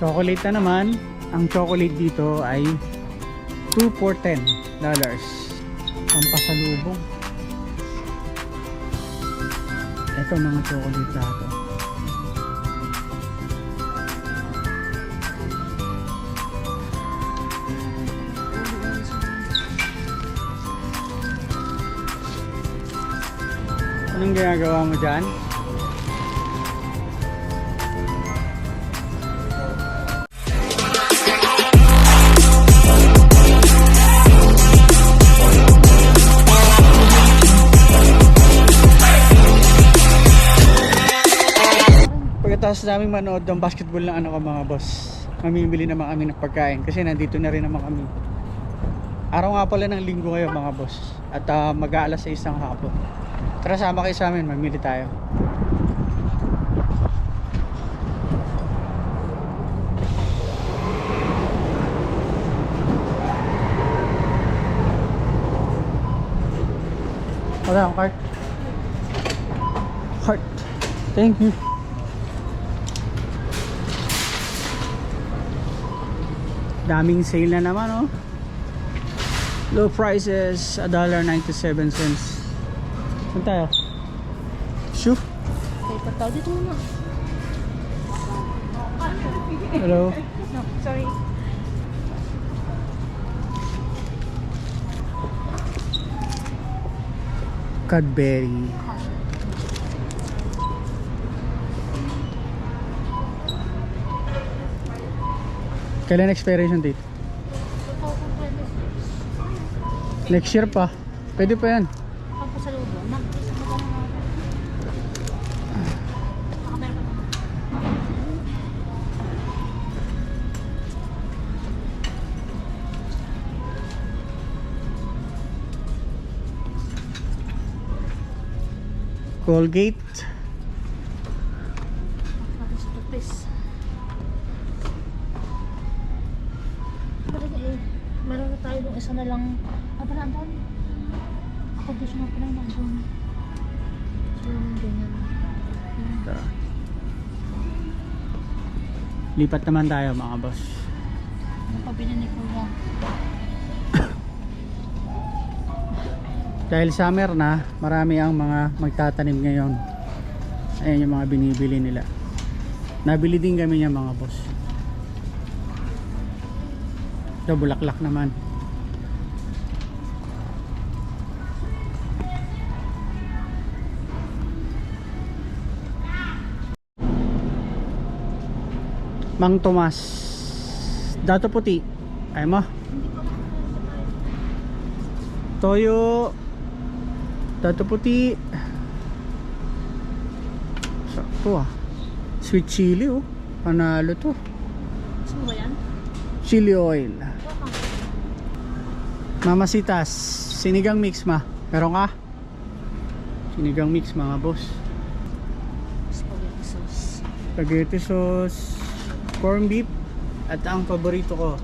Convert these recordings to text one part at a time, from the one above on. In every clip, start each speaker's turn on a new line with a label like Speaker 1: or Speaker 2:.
Speaker 1: Chocolate na naman. Ang chocolate dito ay 2 for $10. Ang pasalubong. Ito mga chocolate lahat. Anong ginagawa mo dyan? Pagkatapos namin manood ng basketball ng ano ko mga boss, mamimili naman kami ng pagkain kasi nandito na rin naman kami. Araw nga pala ng linggo ngayon mga boss at mag-aalas 6 ng hapon. Tara, sama kayo sa amin, mamili tayo. Wala akong cart. Cart. Thank you. Daming sale na naman, oh. Low prices, $1.97. Saan tayo? Shoo.
Speaker 2: Okay, pataw dito muna.
Speaker 1: Hello.
Speaker 2: No, sorry.
Speaker 1: Cadbury. Kailan expiration date?
Speaker 2: 2026.
Speaker 1: Next year pa. Pwede pa yan.
Speaker 2: Ang pasalubong. Isa mo ba naman? Meron pa naman.
Speaker 1: Colgate.
Speaker 2: Natin sa toothpaste. Parang meron na tayo yung isa na lang. Pala andun. Ako gusto na pala yung andun. So, ganyan.
Speaker 1: Tara. Lipat naman tayo mga boss.
Speaker 2: Ano pa binili ko yan?
Speaker 1: Dahil summer na, marami ang mga magtatanim ngayon. Ayan yung mga binibili nila. Nabili din kami niya mga boss. Ito bulaklak naman. Mang Tomas. Dato puti. Ay mo. Toyo. Dato puti. Sakto ah. Sweet chili oh. Panalo to.
Speaker 2: Gusto mo ba yan?
Speaker 1: Chili oil. Mamasitas. Sinigang mix ma. Meron ka? Sinigang mix mga boss.
Speaker 2: Spaghetti sauce.
Speaker 1: Spaghetti sauce. Corn beef. At ang paborito ko,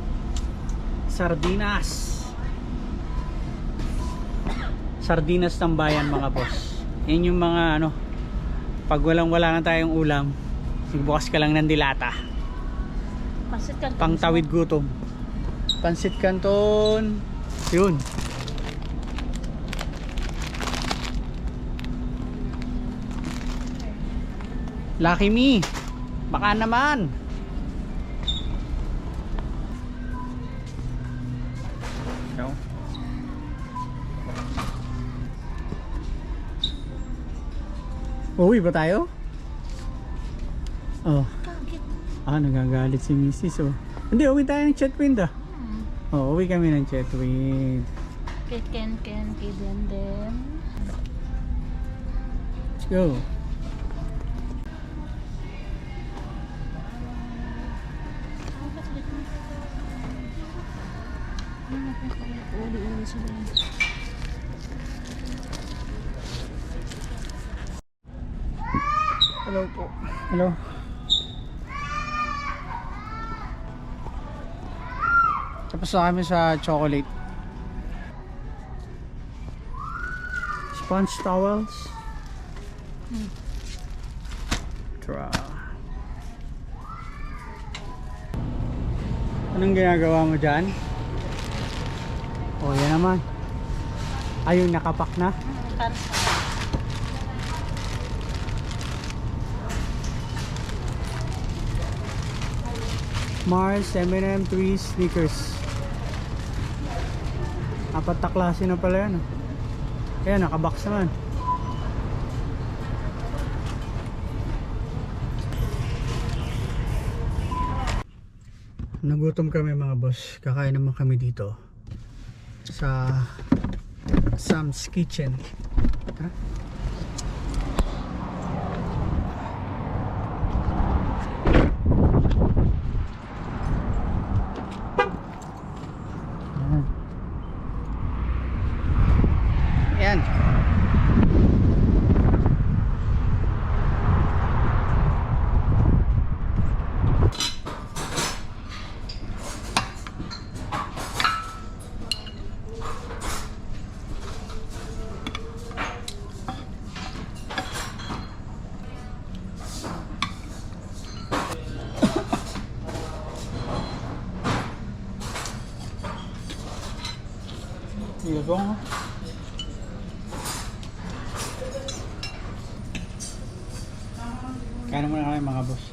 Speaker 1: sardinas. Sardinas ng bayan mga boss. Yan yung mga ano, pag wala na tayong ulam, bukas ka lang ng dilata.
Speaker 2: Pansit canton.
Speaker 1: Pangtawid gutom. Pansit canton. Yun. Lucky me. Baka naman. So. Uwi ba tayo? Oh.
Speaker 2: Kagit.
Speaker 1: Nagagalit si Mrs. Oh. Hindi, uwi tayo ng Chetwind ah. Oh, uwi kami ng Chetwind.
Speaker 2: Kay Ken, kay Denden.
Speaker 1: Let's go.
Speaker 2: Uli-uli sila.
Speaker 1: Hello po. Hello. Tapos na kami sa chocolate. Sponge towels. Tara. Anong ginagawa mo dyan? O, yan naman. Ayun, nakapak na.
Speaker 2: Para sa
Speaker 1: Mars, M&M, Twist, Snickers. Apat na klase na pala yan. Ayan, nakabox naman. Nagutom kami mga boss. Kakain naman kami dito sa Sam's Kitchen. Tara. Ayan. Ayan. Lusong. Kaya naman na kami mga boss.